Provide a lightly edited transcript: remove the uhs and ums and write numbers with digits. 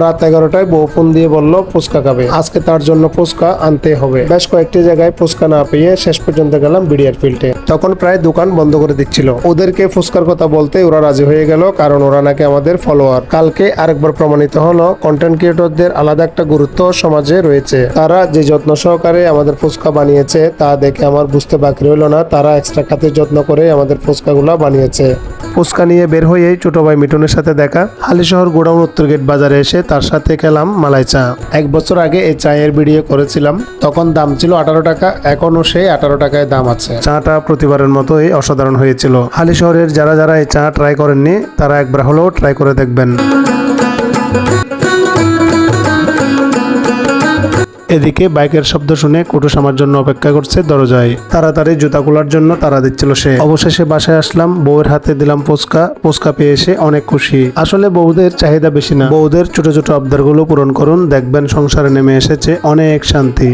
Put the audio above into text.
রাত 11টায় বউ ফোন দিয়ে বলল ফুচকা খাবে, আজকে তার জন্য ফুচকা আনতে হবে। বেশ কয়েকটি জায়গায় ফুচকা না পেয়ে শেষ পর্যন্ত গেলাম বিডিআর ফিল্ডে। তখন প্রায় দোকান বন্ধ করে দিচ্ছিল। ওদেরকে ফুচকার কথা বলতে ওরা রাজি হয়ে গেল, কারণ ওরা নাকি আমাদের ফলোয়ার। কালকে আরেকবার প্রমাণিত হলো কন্টেন্ট ক্রিয়েটরদের আলাদা একটা গুরুত্ব সমাজে রয়েছে। তারা যে যত্ন সহকারে আমাদের ফুচকা বানিয়েছে তা দেখে আমার বুঝতে বাকি রইল না, তারা এক্সট্রা খাতে যত্ন করে আমাদের ফুচকাগুলো বানিয়েছে। ফুচকা নিয়ে বের হয়েই ছোট ভাই মিঠুনের সাথে দেখা। হালিশহর গোডাউন উত্তর গেট বাজারে এসে তার সাথে খেলাম মালাই চা। 1 বছর আগে এই চায়ের ভিডিও করেছিলাম, তখন দাম ছিল 18 টাকা, এখনো সেই 18 টাকায় দাম আছে। চাটা প্রতিবারের মতোই অসাধারণ হয়েছিল। হালিশহরের যারা যারা এই চা ট্রাই করেননি তারা একবার হলেও ট্রাই করে দেখবেন। এদিকে বাইকের শব্দ শুনে কুটুস আমার জন্য অপেক্ষা করছে দরজায়। তাড়াতাড়ি জুতা খোলার জন্য তাড়া দিচ্ছিল সে। অবশেষে বাসায় আসলাম, বউয়ের হাতে দিলাম ফুচকা। ফুচকা পেয়ে এসে অনেক খুশি। আসলে বউদের চাহিদা বেশি না, বউদের ছোট ছোট আবদারগুলো পূরণ করুন, দেখবেন সংসারে নেমে এসেছে অনেক শান্তি।